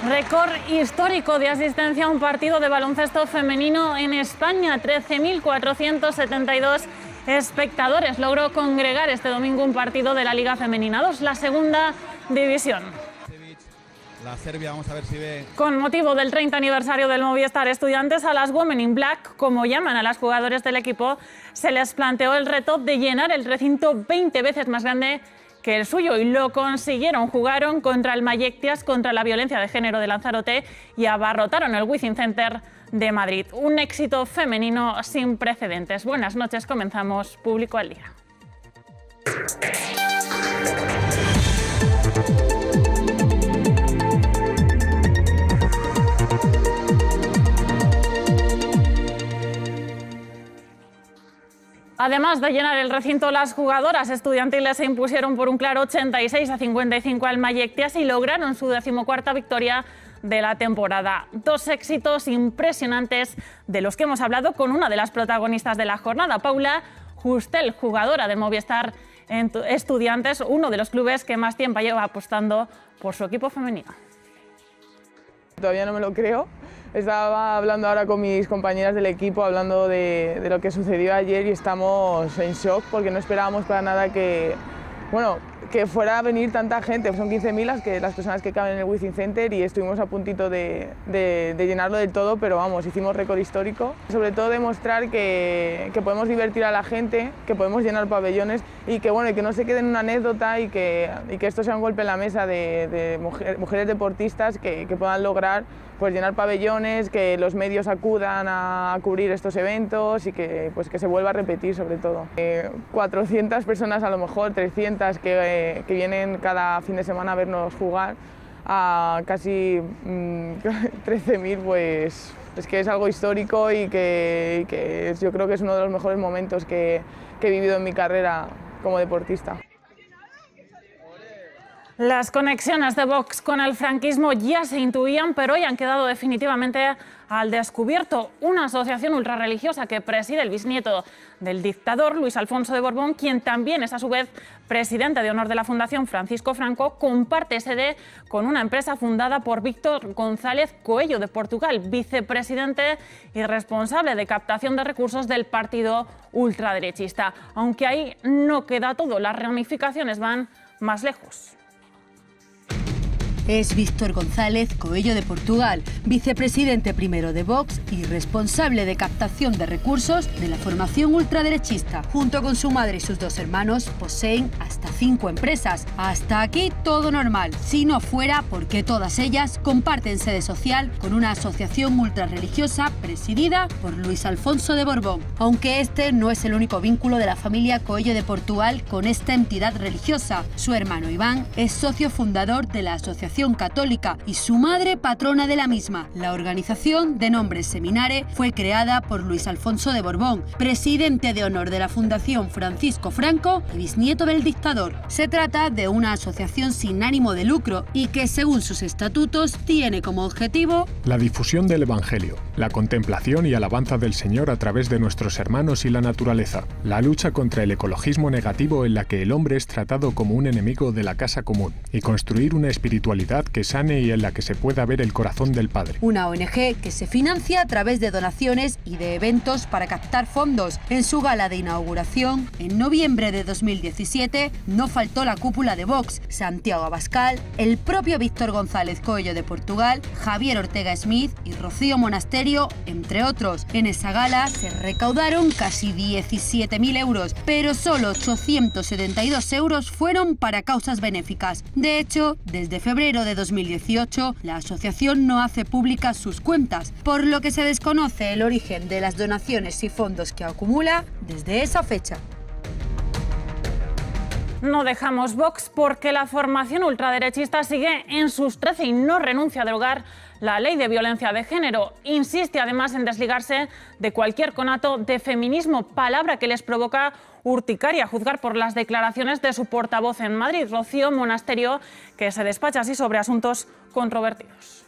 Récord histórico de asistencia a un partido de baloncesto femenino en España. 13.472 espectadores logró congregar este domingo un partido de la Liga Femenina 2, la segunda división. La Serbia, vamos a ver si ve. Con motivo del 30 aniversario del Movistar Estudiantes, a las Women in Black, como llaman a las jugadoras del equipo, se les planteó el reto de llenar el recinto 20 veces más grande que el suyo, y lo consiguieron. Jugaron contra el Mayectias, contra la violencia de género de Lanzarote, y abarrotaron el Wizzing Center de Madrid. Un éxito femenino sin precedentes. Buenas noches, comenzamos Público al Día. Además de llenar el recinto, las jugadoras estudiantiles se impusieron por un claro 86-55 al Mayectias y lograron su 14ª victoria de la temporada. Dos éxitos impresionantes de los que hemos hablado con una de las protagonistas de la jornada, Paula Justel, jugadora de Movistar Estudiantes, uno de los clubes que más tiempo lleva apostando por su equipo femenino. Todavía no me lo creo. Estaba hablando ahora con mis compañeras del equipo, hablando de lo que sucedió ayer, y estamos en shock porque no esperábamos para nada que fuera a venir tanta gente. Son 15.000 las personas que caben en el Wizzing Center y estuvimos a puntito de llenarlo del todo, pero vamos, hicimos récord histórico. Sobre todo demostrar que podemos divertir a la gente, que podemos llenar pabellones y que no se quede en una anécdota y que esto sea un golpe en la mesa de mujeres deportistas que puedan lograr pues llenar pabellones, que los medios acudan a cubrir estos eventos y que se vuelva a repetir sobre todo. 400 personas, a lo mejor 300 que vienen cada fin de semana a vernos jugar, a casi 13.000, pues es que es algo histórico y que yo creo que es uno de los mejores momentos que he vivido en mi carrera como deportista. Las conexiones de Vox con el franquismo ya se intuían, pero hoy han quedado definitivamente al descubierto. Una asociación ultrarreligiosa que preside el bisnieto del dictador, Luis Alfonso de Borbón, quien también es a su vez presidente de honor de la Fundación Francisco Franco, comparte sede con una empresa fundada por Víctor González Coello de Portugal, vicepresidente y responsable de captación de recursos del partido ultraderechista. Aunque ahí no queda todo, las ramificaciones van más lejos. Es Víctor González Coello de Portugal, vicepresidente primero de Vox y responsable de captación de recursos de la formación ultraderechista. Junto con su madre y sus dos hermanos poseen hasta 5 empresas. Hasta aquí todo normal, si no fuera porque todas ellas comparten sede social con una asociación ultrarreligiosa presidida por Luis Alfonso de Borbón. Aunque este no es el único vínculo de la familia Coello de Portugal con esta entidad religiosa. Su hermano Iván es socio fundador de la asociación católica y su madre patrona de la misma. La organización, de nombre Seminare, fue creada por Luis Alfonso de Borbón, presidente de honor de la Fundación Francisco Franco y bisnieto del dictador. Se trata de una asociación sin ánimo de lucro y que, según sus estatutos, tiene como objetivo la difusión del Evangelio, la contemplación y alabanza del Señor a través de nuestros hermanos y la naturaleza, la lucha contra el ecologismo negativo en la que el hombre es tratado como un enemigo de la casa común, y construir una espiritualidad que sane y en la que se pueda ver el corazón del Padre. Una ONG que se financia a través de donaciones y de eventos para captar fondos. En su gala de inauguración, en noviembre de 2017, no faltó la cúpula de Vox, Santiago Abascal, el propio Víctor González Coello de Portugal, Javier Ortega Smith y Rocío Monasterio, entre otros. En esa gala se recaudaron casi 17.000 euros, pero solo 872 euros fueron para causas benéficas. De hecho, desde febrero de 2018, la asociación no hace públicas sus cuentas, por lo que se desconoce el origen de las donaciones y fondos que acumula desde esa fecha. No dejamos Vox porque la formación ultraderechista sigue en sus 13 y no renuncia a derogar la ley de violencia de género. Insiste además en desligarse de cualquier conato de feminismo, palabra que les provoca urticaria a juzgar por las declaraciones de su portavoz en Madrid, Rocío Monasterio, que se despacha así sobre asuntos controvertidos.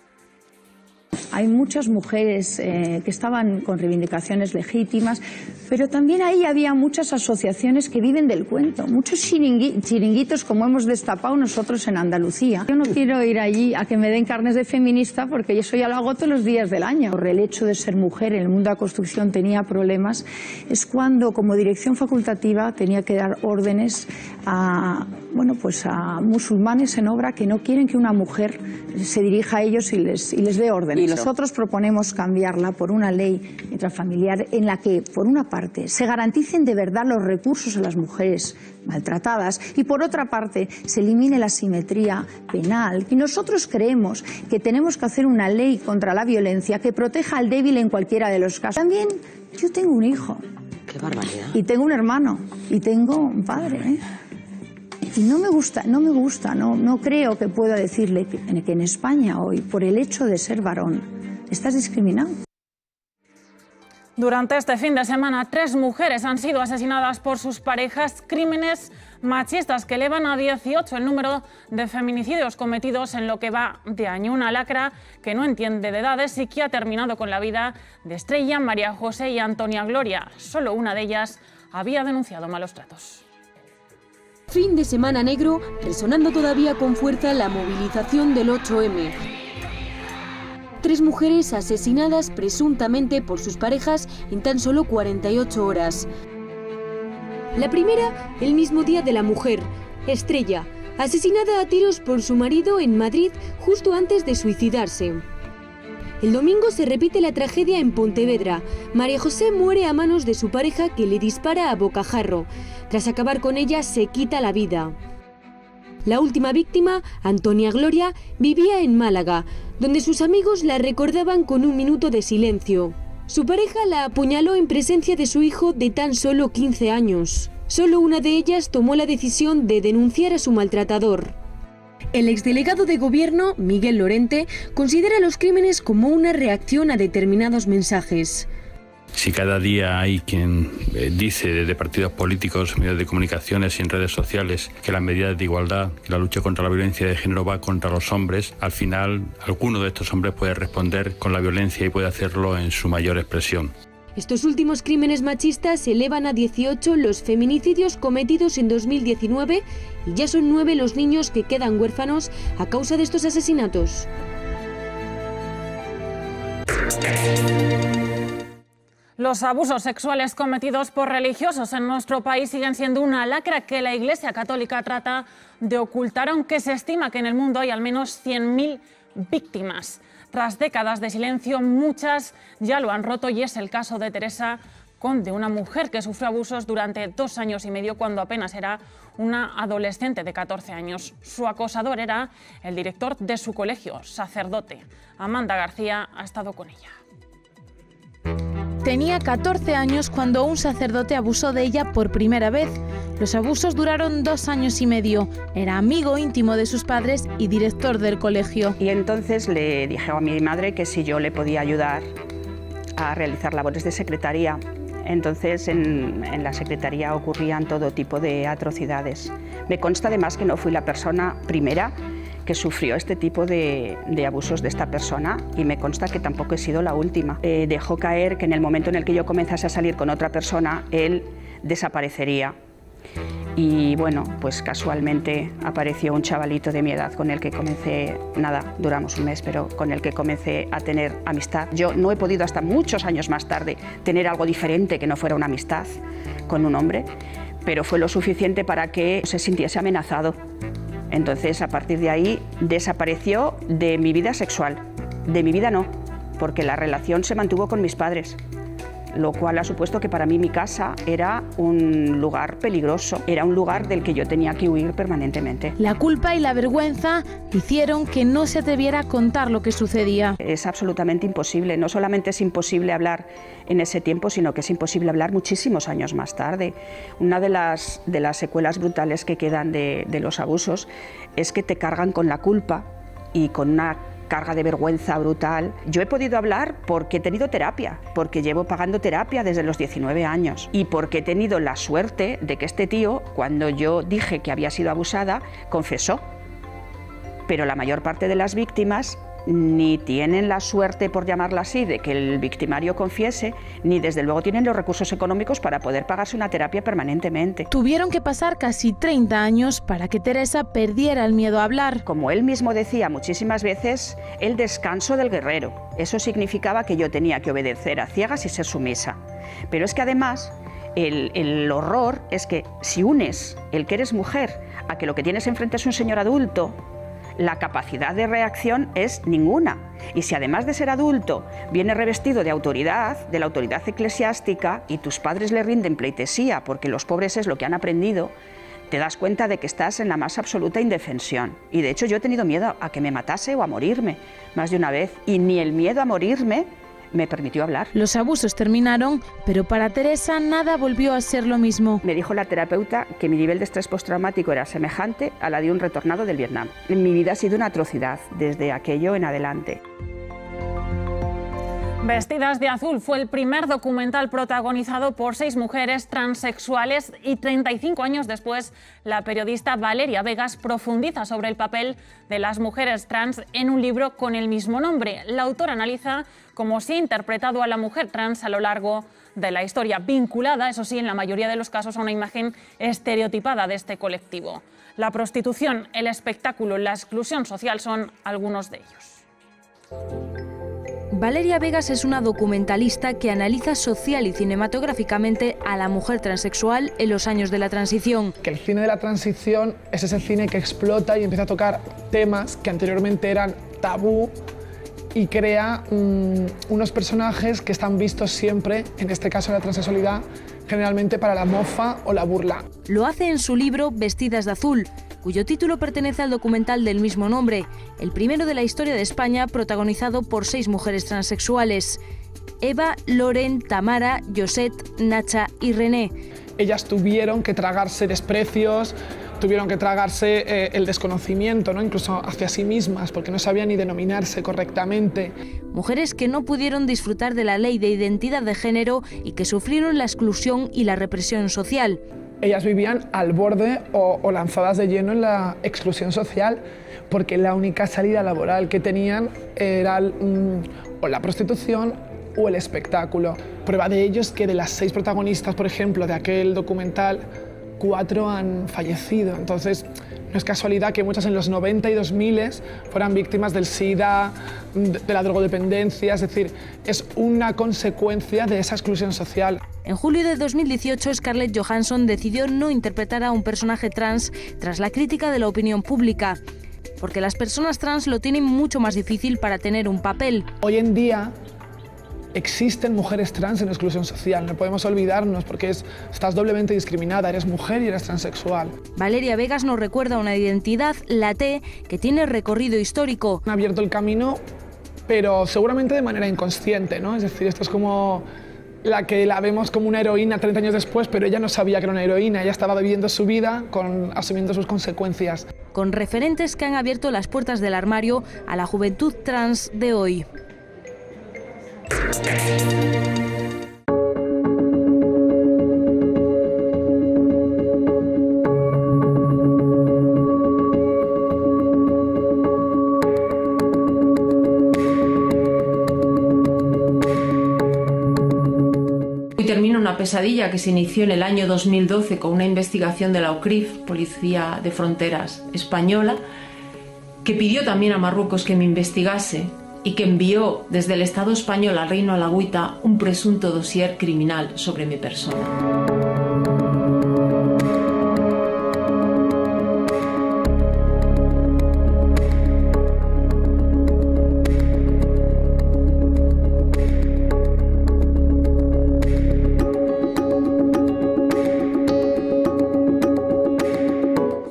hay muchas mujeres que estaban con reivindicaciones legítimas, pero también ahí había muchas asociaciones que viven del cuento, muchos chiringuitos como hemos destapado nosotros en Andalucía. Yo no quiero ir allí a que me den carnes de feminista porque eso ya lo hago todos los días del año. Por el hecho de ser mujer en el mundo de la construcción tenía problemas, es cuando como dirección facultativa tenía que dar órdenes a musulmanes en obra que no quieren que una mujer se dirija a ellos y les dé órdenes. Y nosotros proponemos cambiarla por una ley intrafamiliar en la que, por una parte, se garanticen de verdad los recursos a las mujeres maltratadas y, por otra parte, se elimine la asimetría penal. Y nosotros creemos que tenemos que hacer una ley contra la violencia que proteja al débil en cualquiera de los casos. También yo tengo un hijo. ¡Qué barbaridad! Y tengo un hermano. Y tengo un padre, Y no creo que pueda decirle que en España hoy, por el hecho de ser varón, estás discriminado. Durante este fin de semana, 3 mujeres han sido asesinadas por sus parejas, crímenes machistas que elevan a 18 el número de feminicidios cometidos en lo que va de año. Una lacra que no entiende de edades y que ha terminado con la vida de Estrella, María José y Antonia Gloria. Solo una de ellas había denunciado malos tratos. Fin de semana negro, resonando todavía con fuerza la movilización del 8M. 3 mujeres asesinadas presuntamente por sus parejas en tan solo 48 horas. La primera, el mismo día de la mujer, Estrella, asesinada a tiros por su marido en Madrid justo antes de suicidarse. El domingo se repite la tragedia en Pontevedra. María José muere a manos de su pareja que le dispara a bocajarro. Tras acabar con ella, se quita la vida. La última víctima, Antonia Gloria, vivía en Málaga, donde sus amigos la recordaban con un minuto de silencio. Su pareja la apuñaló en presencia de su hijo de tan solo 15 años. Solo una de ellas tomó la decisión de denunciar a su maltratador. El exdelegado de Gobierno, Miguel Lorente, considera los crímenes como una reacción a determinados mensajes. Si cada día hay quien dice desde partidos políticos, medios de comunicaciones y en redes sociales que las medidas de igualdad, que la lucha contra la violencia de género va contra los hombres, al final alguno de estos hombres puede responder con la violencia y puede hacerlo en su mayor expresión. Estos últimos crímenes machistas elevan a 18 los feminicidios cometidos en 2019 y ya son 9 los niños que quedan huérfanos a causa de estos asesinatos. Los abusos sexuales cometidos por religiosos en nuestro país siguen siendo una lacra que la Iglesia Católica trata de ocultar, aunque se estima que en el mundo hay al menos 100.000 víctimas. Tras décadas de silencio, muchas ya lo han roto y es el caso de Teresa Conde, una mujer que sufrió abusos durante 2 años y medio cuando apenas era una adolescente de 14 años. Su acosador era el director de su colegio, sacerdote. Amanda García ha estado con ella. Tenía 14 años cuando un sacerdote abusó de ella por primera vez. Los abusos duraron 2 años y medio. Era amigo íntimo de sus padres y director del colegio. Y entonces le dije a mi madre que si yo le podía ayudar a realizar labores de secretaría. Entonces en la secretaría ocurrían todo tipo de atrocidades. Me consta además que no fui la persona primera que sufrió este tipo de abusos de esta persona y me consta que tampoco he sido la última. Dejó caer que en el momento en el que yo comenzase a salir con otra persona, él desaparecería. Y bueno, pues casualmente apareció un chavalito de mi edad con el que comencé, nada, duramos un mes, pero con el que comencé a tener amistad. Yo no he podido hasta muchos años más tarde tener algo diferente que no fuera una amistad con un hombre, pero fue lo suficiente para que se sintiese amenazado. Entonces, a partir de ahí, desapareció de mi vida sexual. De mi vida no, porque la relación se mantuvo con mis padres, lo cual ha supuesto que para mí mi casa era un lugar peligroso, era un lugar del que yo tenía que huir permanentemente. La culpa y la vergüenza hicieron que no se atreviera a contar lo que sucedía. Es absolutamente imposible, no solamente es imposible hablar en ese tiempo, sino que es imposible hablar muchísimos años más tarde. Una de las secuelas brutales que quedan de los abusos es que te cargan con la culpa y con una carga de vergüenza brutal. Yo he podido hablar porque he tenido terapia, porque llevo pagando terapia desde los 19 años y porque he tenido la suerte de que este tío, cuando yo dije que había sido abusada, confesó. Pero la mayor parte de las víctimas ni tienen la suerte, por llamarla así, de que el victimario confiese, ni desde luego tienen los recursos económicos para poder pagarse una terapia permanentemente. Tuvieron que pasar casi 30 años para que Teresa perdiera el miedo a hablar. Como él mismo decía muchísimas veces, el descanso del guerrero. Eso significaba que yo tenía que obedecer a ciegas y ser sumisa. Pero es que además el horror es que si unes el que eres mujer a que lo que tienes enfrente es un señor adulto, la capacidad de reacción es ninguna. Y si además de ser adulto viene revestido de autoridad, de la autoridad eclesiástica, y tus padres le rinden pleitesía porque los pobres es lo que han aprendido, te das cuenta de que estás en la más absoluta indefensión. Y de hecho yo he tenido miedo a que me matase o a morirme más de una vez, y ni el miedo a morirme me permitió hablar. Los abusos terminaron, pero para Teresa nada volvió a ser lo mismo. Me dijo la terapeuta que mi nivel de estrés postraumático era semejante a la de un retornado del Vietnam. Mi vida ha sido una atrocidad desde aquello en adelante. Vestidas de azul fue el primer documental protagonizado por 6 mujeres transexuales, y 35 años después la periodista Valeria Vegas profundiza sobre el papel de las mujeres trans en un libro con el mismo nombre. La autora analiza cómo se ha interpretado a la mujer trans a lo largo de la historia, vinculada, eso sí, en la mayoría de los casos a una imagen estereotipada de este colectivo. La prostitución, el espectáculo, la exclusión social son algunos de ellos. Valeria Vegas es una documentalista que analiza social y cinematográficamente a la mujer transexual en los años de la transición. Que el cine de la transición es ese cine que explota y empieza a tocar temas que anteriormente eran tabú y crea unos personajes que están vistos siempre, en este caso la transexualidad, generalmente para la mofa o la burla. Lo hace en su libro Vestidas de azul, cuyo título pertenece al documental del mismo nombre, el primero de la historia de España, protagonizado por 6 mujeres transexuales: Eva, Loren, Tamara, Josette, Nacha y René. Ellas tuvieron que tragarse desprecios, tuvieron que tragarse el desconocimiento, ¿no? Incluso hacia sí mismas, porque no sabían ni denominarse correctamente. Mujeres que no pudieron disfrutar de la ley de identidad de género y que sufrieron la exclusión y la represión social. Ellas vivían al borde o lanzadas de lleno en la exclusión social, porque la única salida laboral que tenían era o la prostitución o el espectáculo. Prueba de ello es que de las 6 protagonistas, por ejemplo, de aquel documental, 4 han fallecido. Entonces, no es casualidad que muchas en los 90 y 2000 fueran víctimas del SIDA, de la drogodependencia, es decir, es una consecuencia de esa exclusión social. En julio de 2018, Scarlett Johansson decidió no interpretar a un personaje trans tras la crítica de la opinión pública, porque las personas trans lo tienen mucho más difícil para tener un papel. Hoy en día existen mujeres trans en exclusión social, no podemos olvidarnos, porque estás doblemente discriminada, eres mujer y eres transexual. Valeria Vegas nos recuerda una identidad, la T, que tiene recorrido histórico. Han abierto el camino, pero seguramente de manera inconsciente, ¿no? Es decir, esto es como la que la vemos como una heroína 30 años después, pero ella no sabía que era una heroína, ella estaba viviendo su vida asumiendo sus consecuencias. Con referentes que han abierto las puertas del armario a la juventud trans de hoy. Hoy termina una pesadilla que se inició en el año 2012 con una investigación de la OCRIF, Policía de Fronteras Española, que pidió también a Marruecos que me investigase y que envió desde el Estado español al Reino Alagüita un presunto dossier criminal sobre mi persona.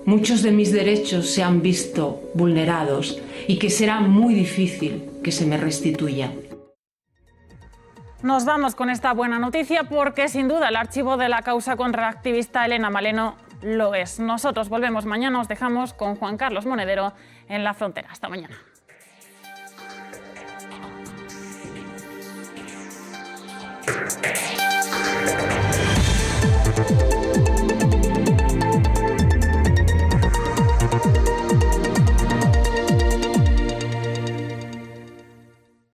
Muchos de mis derechos se han visto vulnerados y que será muy difícil que se me restituyan. Nos vamos con esta buena noticia porque sin duda el archivo de la causa contra la activista Elena Maleno lo es. Nosotros volvemos mañana, os dejamos con Juan Carlos Monedero en La Frontera. Hasta mañana.